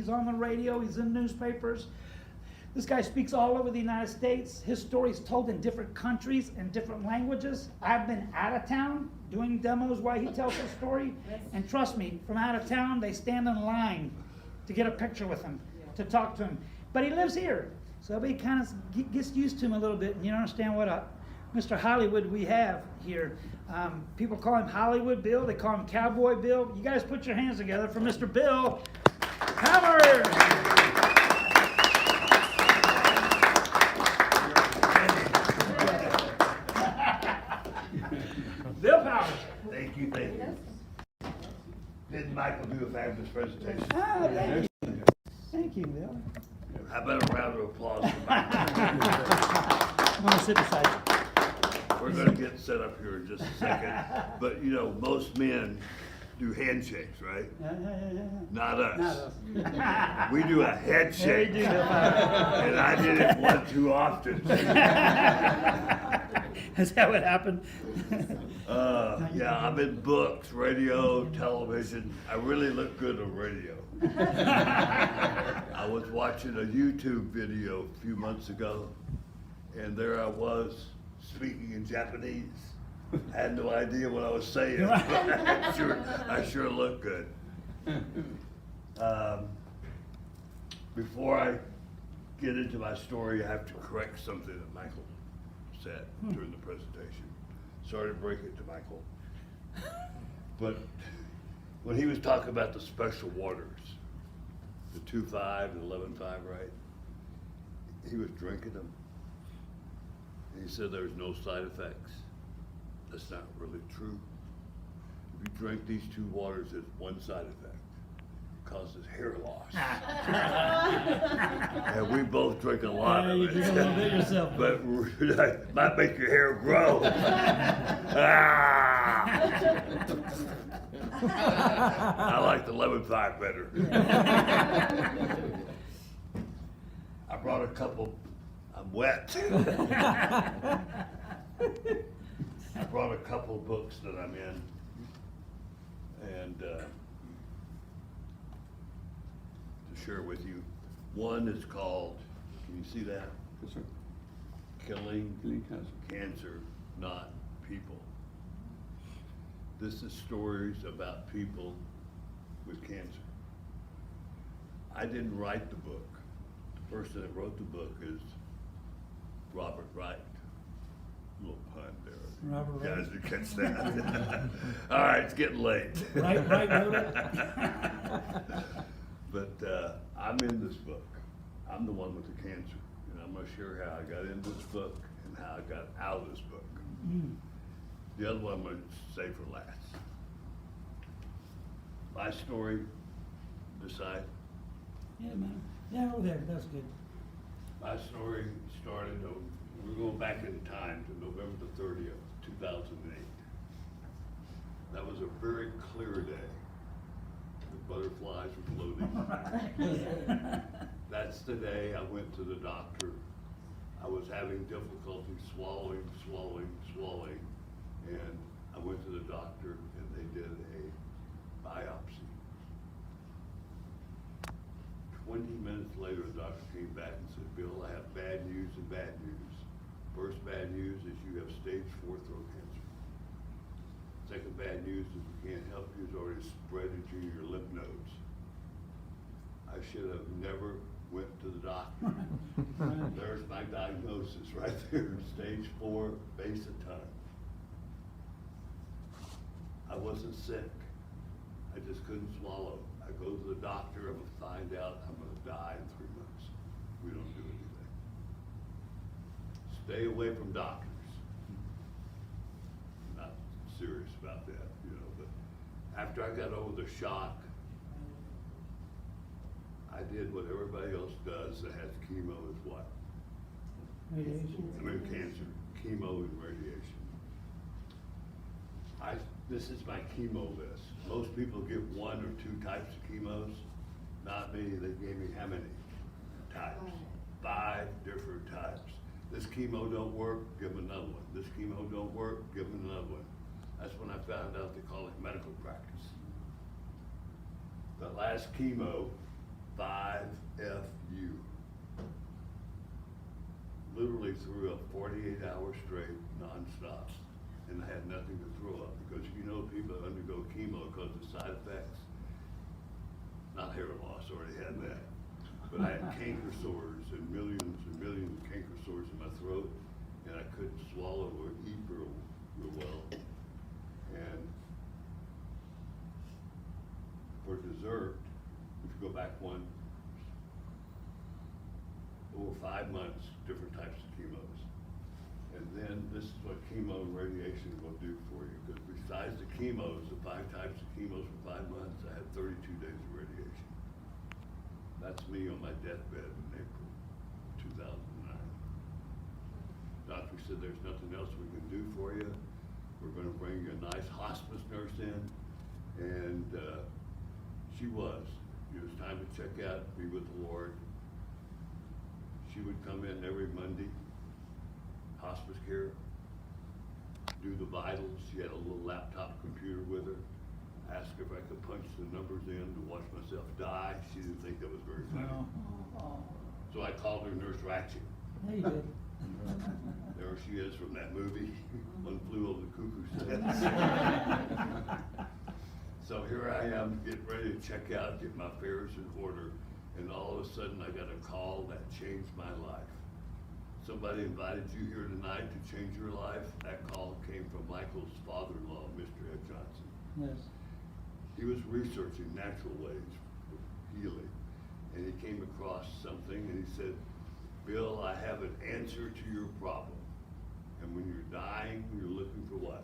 he's on the radio, he's in newspapers. This guy speaks all over the United States. His story's told in different countries and different languages. I've been out of town doing demos while he tells his story. And trust me, from out of town, they stand in line to get a picture with him, to talk to him. But he lives here, so everybody kind of gets used to him a little bit, and you understand what Mr. Hollywood we have here. People call him Hollywood Bill, they call him Cowboy Bill. You guys put your hands together for Mr. Bill Howard. Bill Powers. Thank you, thank you. Didn't Michael do a fabulous presentation? Oh, thank you. Thank you, Bill. How about a round of applause for Michael? I'm going to sit beside you. We're going to get set up here in just a second. But you know, most men do handshakes, right? Not us. Not us. We do a head There you shake. do, Bill Powers. And I did it one too often. Is that what happened? Yeah, I'm in books, radio, television. I really look good on radio. I was watching a YouTube video a few months ago, and there I was speaking in Japanese. I had no idea what I was saying. I sure look good. Before I get into my story, I have to correct something that Michael said during the presentation. Sorry to break it to Michael. But when he was talking about the special waters, the 2.5 and 11.5, right? He was drinking them. And he said there was no side effects. That's not really true. If you drink these two waters, there's one side effect. It causes hair loss. And we both drink a lot of You it. drink a little bit yourself. But it might make your hair grow. I like the 11.5 better. I brought a couple. I'm wet. I brought a couple books that I'm in, and to share with you. One is called, can you see that? Yes, sir. Killing Killing Cancer. Cancer, Not People. This is stories about people with cancer. I didn't write the book. The person that wrote the book is Robert Wright. Little pun there. Robert Wright. Guys, you catch that? All right, it's getting late. Right wrote it. But I'm in this book. I'm the one with the cancer, and I'm gonna share how I got into this book and how I got out of this book. The other one I'm gonna save for last. My story, decide. Yeah, man. Yeah, over there. That's good. My story started, we're going back in time to November the 30th, 2008. That was a very clear day. The butterflies were floating. That's the day I went to the doctor. I was having difficulty swallowing, and I went to the doctor and they did a biopsy. 20 minutes later, the doctor came back and said, Bill, I have bad news and bad news. First bad news is you have stage 4 throat cancer. Second bad news is we can't help you, it's already spread into your lymph nodes. I should have never went to the doctor. There's my diagnosis right there, stage 4, base of tongue. I wasn't sick, I just couldn't swallow. I go to the doctor, I'm gonna find out I'm gonna die in 3 months. We don't do anything. Stay away from doctors. I'm not serious about that, you know, but after I got over the shock, I did what everybody else does that has chemo is what? Radiation. I mean cancer, chemo and radiation. This is my chemo list. Most people get 1 or 2 types of chemos. Not me, they gave me how many types? 5 different types. This chemo don't work, give them another one. This chemo don't work, give them another one. That's when I found out they call it medical practice. The last chemo, 5 literally threw up 48 hours straight, nonstop, and I had nothing to throw up, because you know people that undergo chemo because of side effects. Not hair loss, already had that, but I had canker sores and millions of canker sores in my throat, and I couldn't swallow or eat real well. And for dessert, if you go back over 5 months, different types of chemos. And then this is what chemo and radiation will do for you, because besides the chemos, the 5 types of chemos for 5 months, I had 32 days of radiation. That's me on my deathbed in April 2009. Doctor said, there's nothing else we can do for you. We're gonna bring you a nice hospice nurse in. And she was. It was time to check out, be with the Lord. She would come in every Monday, hospice care, do the vitals. She had a little laptop computer with her. Asked her if I could punch the numbers in to watch myself die. She didn't think that was very funny. So I called her Nurse Ratchet. Yeah, you did. There she is from that movie, One Flew Over the Cuckoo's Nest. So here I am, getting ready to check out, get my affairs in order, and all of a sudden I got a call that changed my life. Somebody invited you here tonight to change your life. That call came from Michael's father-in-law, Mr. Ed Johnson. Yes. He was researching natural ways for healing, and he came across something, and he said, Bill, I have an answer to your problem. And when you're dying, you're looking for what?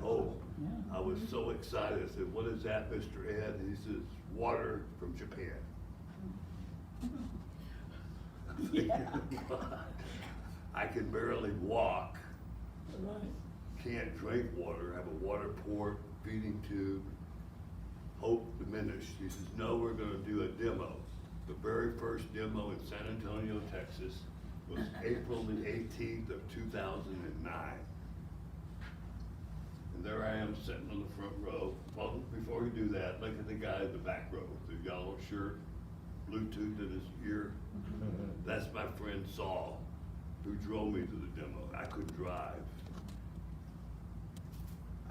Hope. Yeah. I was so excited. I said, what is that, Mr. Ed? And he says, water from Japan. Yeah. I can barely walk, Right. can't drink water, have a water port, feeding tube, hope diminished. He says, no, we're gonna do a demo. The very first demo in San Antonio, Texas was April the 18th of 2009. And there I am sitting on the front row. Well, before we do that, look at the guy in the back row, the yellow shirt, Bluetooth in his ear. That's my friend Saul, who drove me to the demo. I couldn't drive.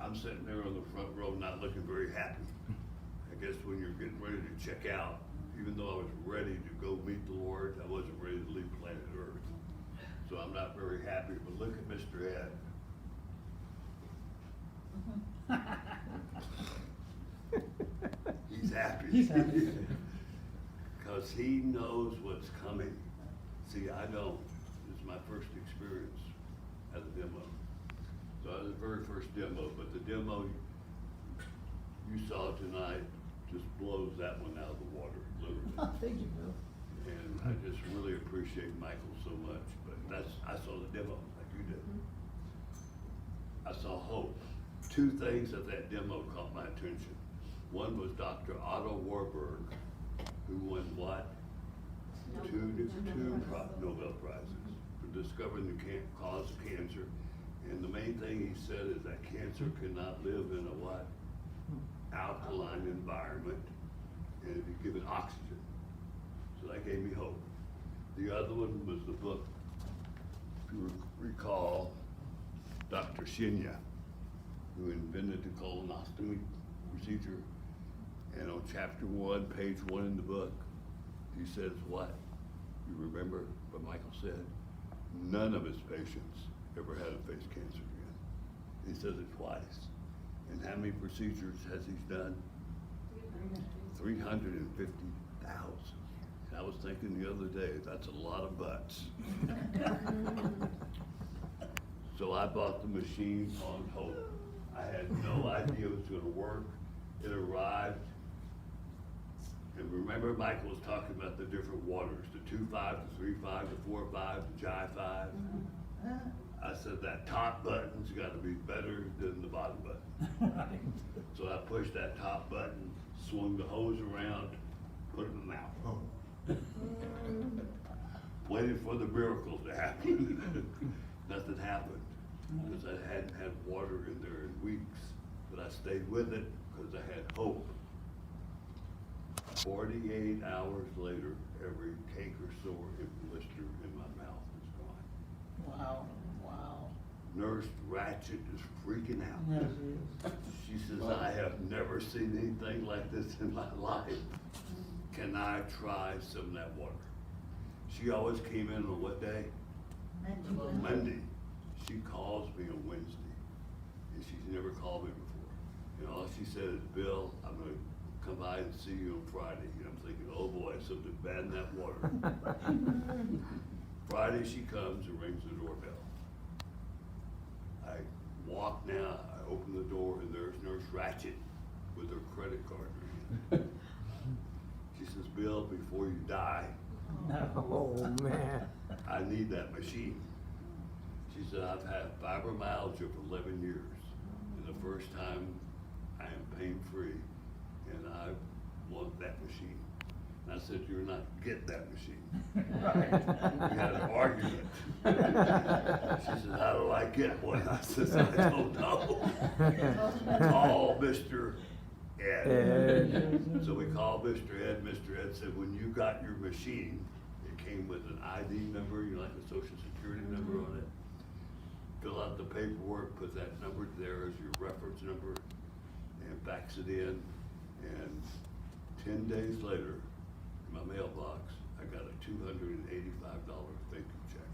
I'm sitting there on the front row not looking very happy. I guess when you're getting ready to check out, even though I was ready to go meet the Lord, I wasn't ready to leave planet Earth. So I'm not very happy, but look at Mr. Ed. He's happy. He's happy. Because he knows what's coming. See, I don't. This is my first experience at a demo. So that was the very first demo, but the demo you saw tonight just blows that one out of the water, literally. Thank you, Bill. And I just really appreciate Michael so much, but I saw the demo like you did. I saw hope. 2 things at that demo caught my attention. One was Dr. Otto Warburg, who won what? Two Nobel Prizes for discovering the cause of cancer. And the main thing he said is that cancer cannot live in a what? Alkaline environment, and if you give it oxygen. So that gave me hope. The other one was the book, if you recall, Dr. Shinya, who invented the colonoscopy procedure. And on chapter 1, page 1 in the book, he says what? You remember what Michael said? None of his patients ever had to face cancer again. He says it twice. And how many procedures has he done? 350,000. I was thinking the other day, that's a lot of butts. So I bought the machine on hope. I had no idea it was gonna work. It arrived. And remember Michael was talking about the different waters, the 2.5, the 3.5, the 4.5, the J5. I said that top button's gotta be better than the bottom button. Right. So I pushed that top button, swung the hose around, put it in the mouth. Waited for the miracle to happen. Nothing happened, because I hadn't had water in there in weeks, but I stayed with it because I had hope. 48 hours later, every canker sore and blister in my mouth is gone. Wow, wow. Nurse Ratchet is freaking out. Yes, he is. She says, I have never seen anything like this in my life. Can I try some of that water? She always came in on what day? Monday. She calls me on Wednesday, and she's never called me before. And all she said is, Bill, I'm gonna come by and see you on Friday. And I'm thinking, oh boy, something bad in that water. Friday she comes and rings the doorbell. I walk now, I open the door, and there's Nurse Ratchet with her credit card in her hand. She says, Bill, before you die, Oh, man. I need that machine. She said, I've had fibromyalgia for 11 years, and the first time I am pain-free, and I want that machine. And I said, you're not get that machine. We had an argument. She said, how do I get one? I said, I don't know. Call Mr. Ed. So we called Mr. Ed. Mr. Ed said, when you got your machine, it came with an ID number, you know, like a social security number on it. Fill out the paperwork, put that number there as your reference number, and fax it in. And 10 days later, in my mailbox, I got a $285 thank you check.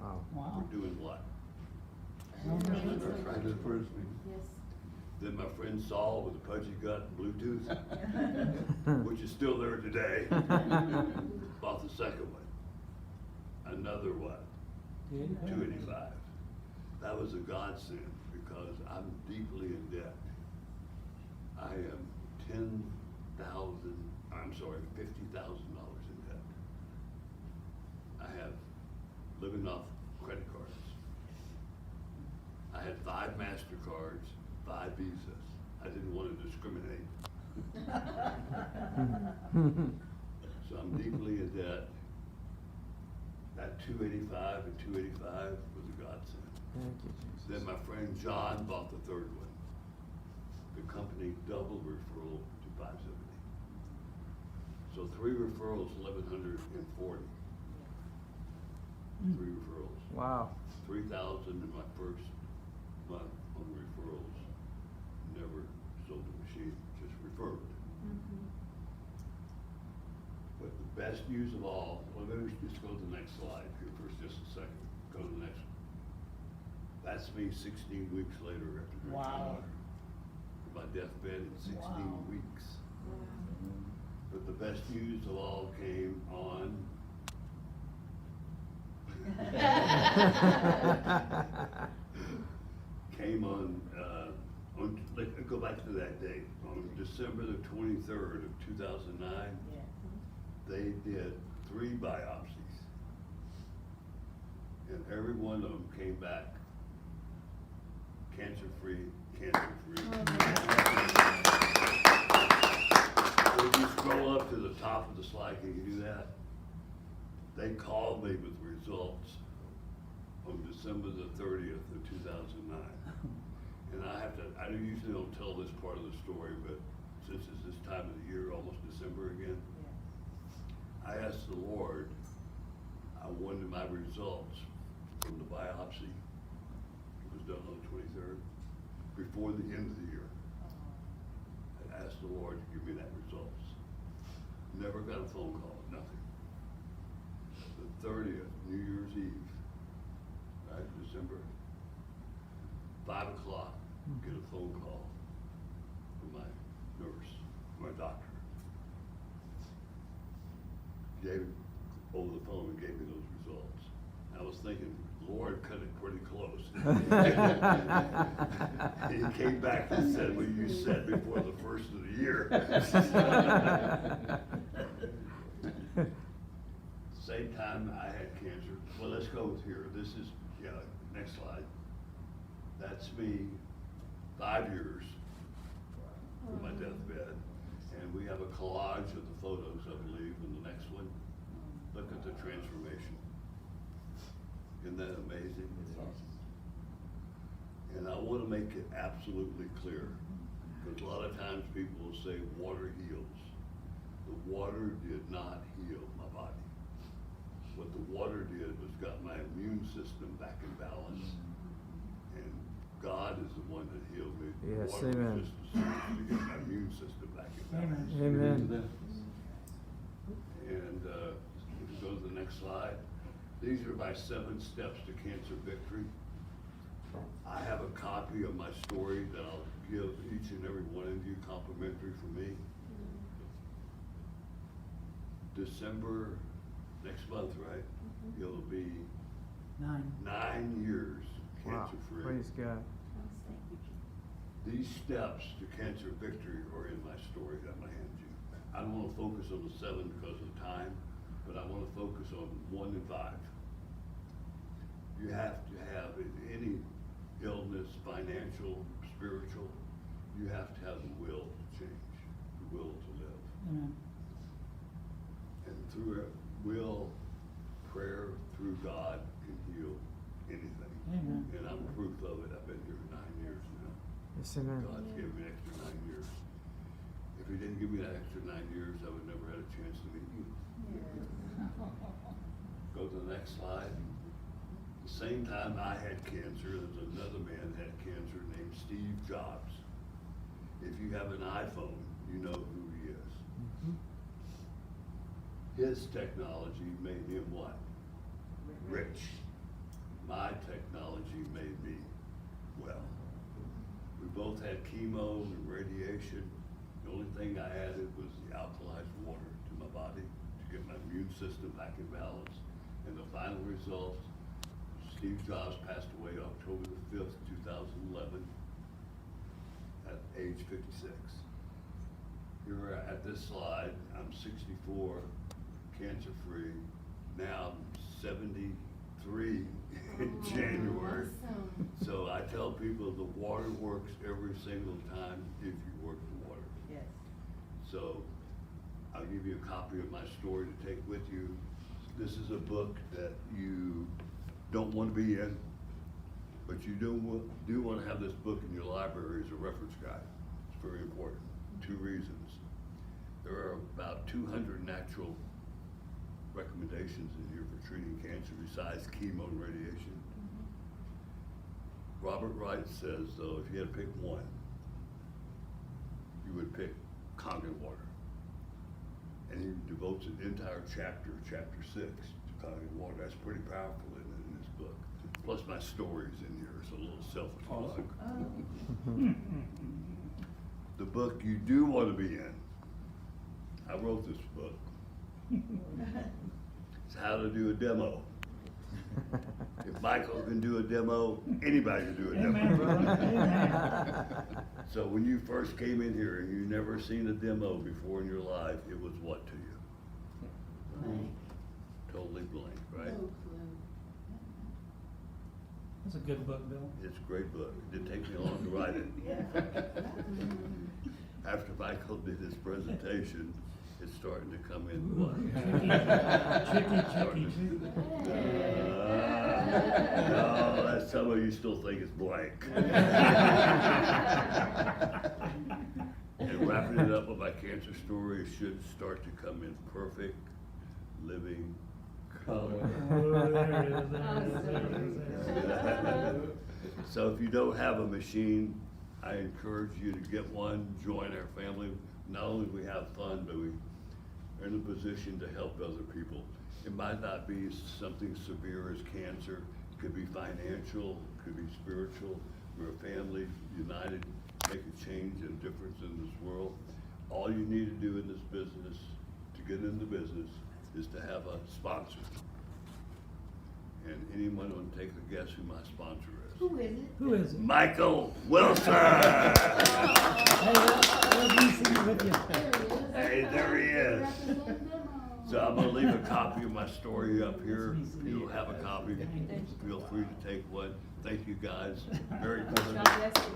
Wow. Wow. For doing what? Yes. Then my friend Saul with a pudgy gut and Bluetooth, which is still there today, bought the second one. Another what? 285. That was a godsend because I'm deeply in debt. I am $50,000 in debt. I have living off credit cards. I had 5 MasterCards, 5 Visas. I didn't want to discriminate. So I'm deeply in debt. That 285 and 285 was a godsend. Thank you, Jesus. Then my friend John bought the third one. The company doubled referral to 570. So 3 referrals, 1,140. 3 referrals. Wow. 3,000 in my first month on referrals. Never sold the machine, just referred. But the best news of all, well, maybe we should just go to the next slide here for just a second. Go to the next one. That's me 16 weeks later after drinking Wow. water. In my deathbed in 16 Wow. weeks. But the best news of all came on let's go back to that date. On December the 23rd of 2009, they did 3 biopsies. And every one of them came back cancer-free, cancer-free. If you scroll up to the top of the slide, can you do that? They called me with results on December the 30th of 2009. And I usually don't tell this part of the story, but since it's this time of the year, almost December again, I asked the Lord, I wanted my results from the biopsy. It was done on the 23rd, before the end of the year. I asked the Lord to give me that results. Never got a phone call, nothing. The 30th, New Year's Eve, right, December, 5 o'clock, get a phone call from my nurse, my doctor. Gave over the phone and gave me those results. I was thinking, Lord, cut it pretty close. He came back and said, well, you said before the first of the year. Same time I had cancer. Well, let's go with here. This is, next slide. That's me, 5 years from my deathbed. And we have a collage of the photos, I believe, in the next one. Look at the transformation. Isn't that amazing? And I want to make it absolutely clear, because a lot of times people will say water heals. The water did not heal my body. what the water did was got my immune system back in balance. And God is the one that healed me. Yes, Water was amen. just the source to get my immune system back in balance. Amen. And if you go to the next slide, these are my 7 steps to cancer victory. I have a copy of my story that I'll give each and every one of you complimentary from me. December, next month, right? It'll be 9 years Wow, cancer-free. praise God. These steps to cancer victory are in my story that I'm gonna hand you. I don't wanna focus on the 7 because of time, but I wanna focus on 1 and 5. You have to have any illness, financial, spiritual, you have to have the will to change, the will to live. Amen. And through it, will, prayer, through God can heal anything. Amen. And I'm proof of it. I've been here 9 years now. Yes, amen. God's given me an extra 9 years. If he didn't give me that extra 9 years, I would never had a chance to meet you. Go to the next slide. The same time I had cancer, there's another man that had cancer named Steve Jobs. If you have an iPhone, you know who he is. His technology made him what? Rich. My technology made me well. We both had chemo and radiation. The only thing I added was the alkalized water to my body to get my immune system back in balance. And the final result, Steve Jobs passed away October the 5th, 2011 at age 56. Here at this slide, I'm 64, cancer-free. Now I'm 73 in January. Awesome. So I tell people the water works every single time if you work the water. Yes. So I'll give you a copy of my story to take with you. This is a book that you don't want to be in, but you do want to have this book in your library as a reference guide. It's very important. 2 reasons. There are about 200 natural recommendations in here for treating cancer besides chemo and radiation. Robert Wright says, though, if you had to pick one, you would pick Kangen water. And he devotes an entire chapter, chapter 6, to Kangen water. That's pretty powerful in this book. Plus my story's in here, it's a little selfish plug. Oh. The book you do want to be in, I wrote this book. It's how to do a demo. If Michael can do a demo, anybody can do a Amen, brother. demo. Amen. So when you first came in here and you never seen a demo before in your life, it was what to you? Blank. Totally blank, right? No clue. That's a good book, Bill. It's a great book. It didn't take me long to write it. Yeah. After Michael did his presentation, it's starting to come in what? Tricky. No, that's some of you still think it's blank. And wrapping it up with my cancer story, it should start to come in perfect, living color. Oh, there it is, there it is. So if you don't have a machine, I encourage you to get one, join our family. Not only do we have fun, but we are in a position to help other people. It might not be something severe as cancer. It could be financial, it could be spiritual. We're a family united, make a change and difference in this world. All you need to do in this business, to get in the business, is to have a sponsor. And anyone want to take a guess who my sponsor is? Who is it? Who is it? Michael Wilson! Hey, let me see it with you. Hey, there he is. So I'm gonna leave a copy of my story up here. If you don't have a copy, feel free to take one. Thank you guys. Merry Christmas.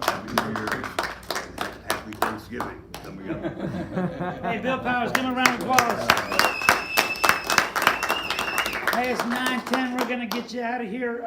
Happy New Year. and Happy Thanksgiving coming up. Hey, Bill Powers, give him a round of applause. Hey, it's 9:10. We're gonna get you out of here.